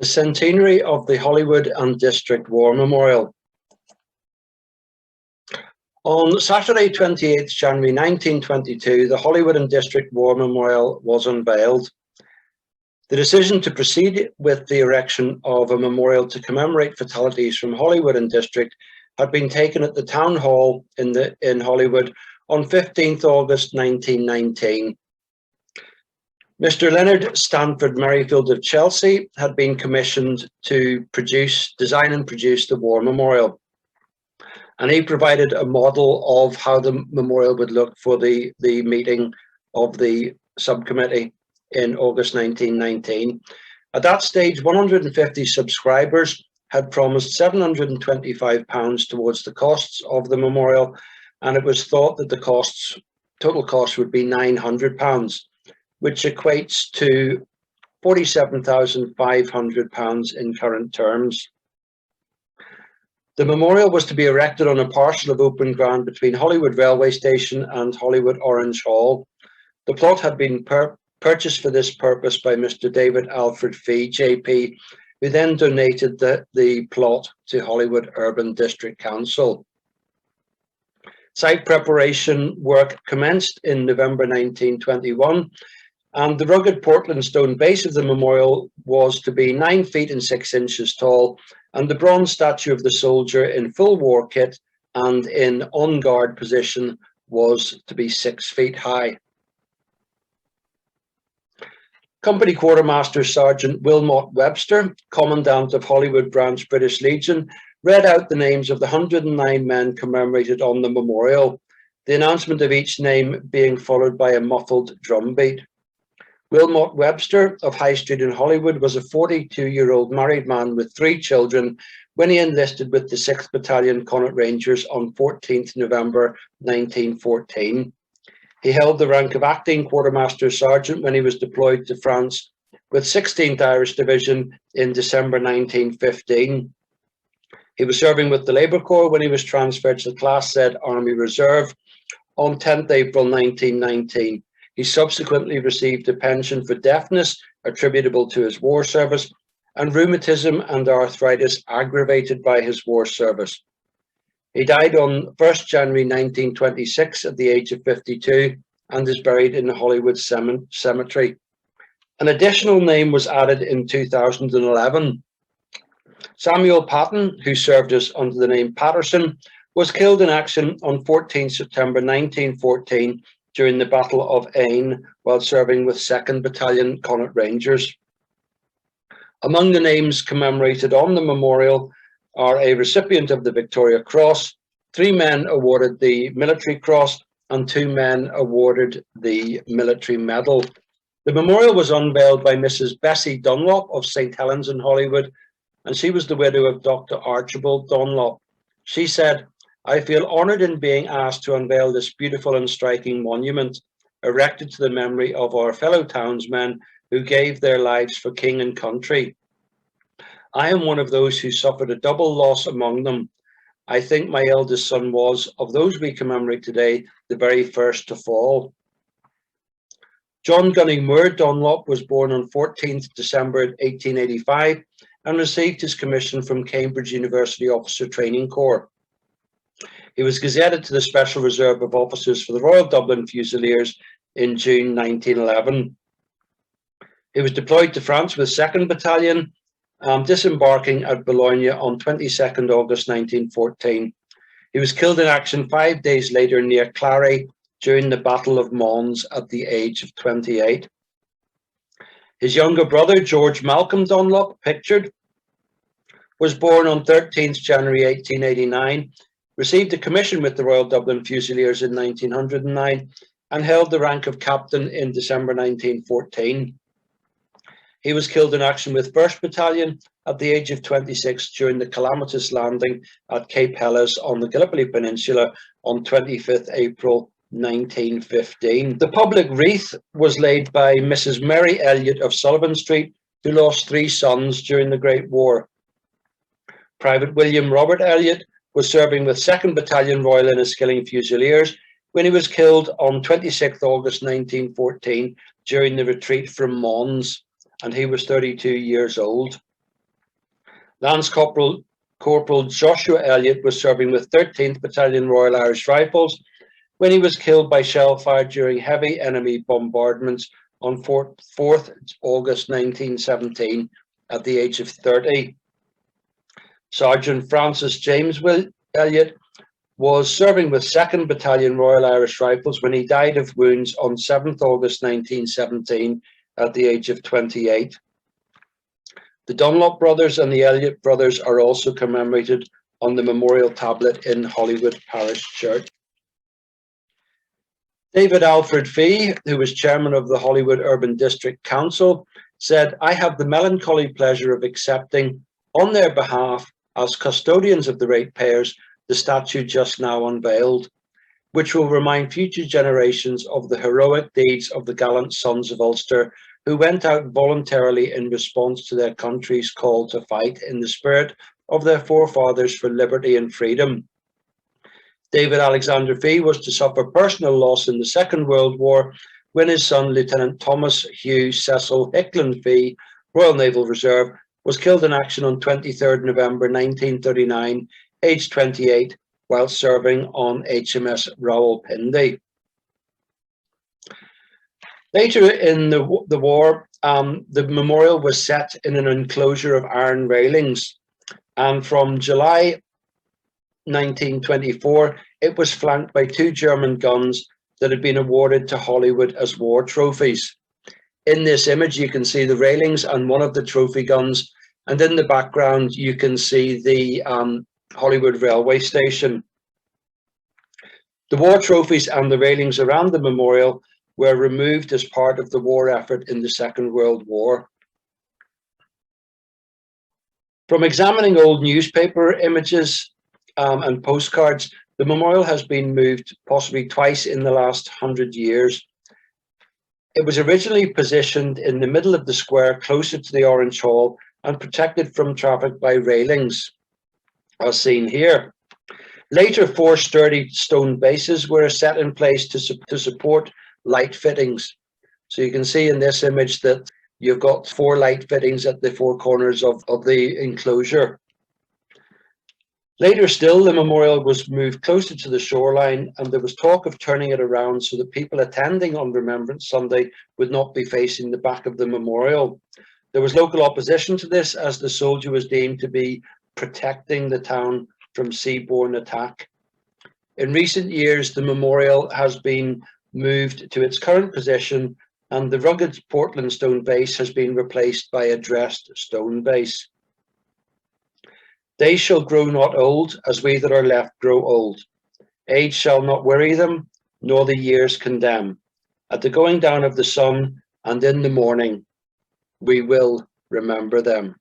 The Centenary of the Holywood and District War Memorial. On Saturday, 28th January 1922, the Holywood and District War Memorial was unveiled. The decision to proceed with the erection of a memorial to commemorate fatalities from Holywood and District had been taken at the Town Hall in Holywood on 15th August 1919. Mr. Leonard Stanford Merrifield of Chelsea had been commissioned to design and produce the War Memorial. And he provided a model of how the memorial would look for the meeting of the subcommittee in August 1919. At that stage, 150 subscribers had promised £725 towards the costs of the memorial, and it was thought that the total cost would be £900, which equates to £47,500 in current terms. The memorial was to be erected on a parcel of open ground between Holywood Railway Station and Holywood Orange Hall. The plot had been purchased for this purpose by Mr. David Alfred Fee, JP, who then donated the plot to Holywood Urban District Council. Site preparation work commenced in November 1921, and the rugged Portland stone base of the memorial was to be 9 feet and 6 inches tall, and the bronze statue of the soldier in full war kit and in on guard position was to be 6 feet high. Company Quartermaster Sergeant Wilmot Webster, Commandant of Holywood Branch British Legion, read out the names of the 109 men commemorated on the memorial, the announcement of each name being followed by a muffled drumbeat. Wilmot Webster of High Street in Holywood was a 42-year-old married man with 3 children when he enlisted with the 6th Battalion Connaught Rangers on 14th November 1914. He held the rank of Acting Quartermaster Sergeant when he was deployed to France with 16th Irish Division in December 1915. He was serving with the Labour Corps when he was transferred to the Class Z Army Reserve on 10th April 1919. He subsequently received a pension for deafness attributable to his war service and rheumatism and arthritis aggravated by his war service. He died on 1st January 1926 at the age of 52 and is buried in the Holywood Cemetery. An additional name was added in 2011. Samuel Patton, who served us under the name Patterson, was killed in action on 14 September 1914 during the Battle of Aisne while serving with 2nd Battalion Connaught Rangers. Among the names commemorated on the memorial are a recipient of the Victoria Cross, 3 men awarded the Military Cross, and 2 men awarded the Military Medal. The memorial was unveiled by Mrs. Bessie Dunlop of St. Helens in Holywood, and she was the widow of Dr. Archibald Dunlop. She said, "I feel honoured in being asked to unveil this beautiful and striking monument, erected to the memory of our fellow townsmen who gave their lives for king and country. I am one of those who suffered a double loss among them. I think my eldest son was, of those we commemorate today, the very first to fall." John Gunning Moore Dunlop was born on 14th December 1885 and received his commission from Cambridge University Officer Training Corps. He was gazetted to the Special Reserve of Officers for the Royal Dublin Fusiliers in June 1911. He was deployed to France with 2nd Battalion, disembarking at Boulogne on 22nd August 1914. He was killed in action 5 days later near Clary during the Battle of Mons at the age of 28. His younger brother, George Malcolm Dunlop, pictured, was born on 13th January 1889, received a commission with the Royal Dublin Fusiliers in 1909, and held the rank of captain in December 1914. He was killed in action with 1st Battalion at the age of 26 during the calamitous landing at Cape Helles on the Gallipoli Peninsula on 25th April 1915. The public wreath was laid by Mrs. Mary Elliott of Sullivan Street, who lost 3 sons during the Great War. Private William Robert Elliott was serving with 2nd Battalion Royal Enniskilling Fusiliers when he was killed on 26th August 1914 during the retreat from Mons, and he was 32 years old. Lance Corporal Joshua Elliott was serving with 13th Battalion Royal Irish Rifles when he was killed by shell fire during heavy enemy bombardments on 4th August 1917 at the age of 30. Sergeant Francis James Elliott was serving with 2nd Battalion Royal Irish Rifles when he died of wounds on 7th August 1917 at the age of 28. The Dunlop brothers and the Elliott brothers are also commemorated on the memorial tablet in Holywood Parish Church. David Alfred Fee, who was chairman of the Holywood Urban District Council, said, "I have the melancholy pleasure of accepting, on their behalf, as custodians of the ratepayers, the statue just now unveiled, which will remind future generations of the heroic deeds of the gallant sons of Ulster who went out voluntarily in response to their country's call to fight in the spirit of their forefathers for liberty and freedom." David Alexander Fee was to suffer personal loss in the Second World War when his son, Lieutenant Thomas Hugh Cecil Hickland Fee, Royal Naval Reserve, was killed in action on 23rd November 1939, aged 28, while serving on HMS Rawalpindi. Later in the war, the memorial was set in an enclosure of iron railings, and from July 1924, it was flanked by 2 German guns that had been awarded to Holywood as war trophies. In this image, you can see the railings and one of the trophy guns, and in the background, you can see the Holywood railway station. The war trophies and the railings around the memorial were removed as part of the war effort in the Second World War. From examining old newspaper images and postcards, the memorial has been moved possibly twice in the last 100 years. It was originally positioned in the middle of the square, closer to the Orange Hall, and protected from traffic by railings, as seen here. Later, 4 sturdy stone bases were set in place to support light fittings. So you can see in this image that you've got 4 light fittings at the 4 corners of the enclosure. Later still, the memorial was moved closer to the shoreline, and there was talk of turning it around so that people attending on Remembrance Sunday would not be facing the back of the memorial. There was local opposition to this, as the soldier was deemed to be protecting the town from seaborne attack. In recent years, the memorial has been moved to its current position, and the rugged Portland stone base has been replaced by a dressed stone base. They shall grow not old, as we that are left grow old. Age shall not weary them, nor the years condemn. At the going down of the sun and in the morning, we will remember them.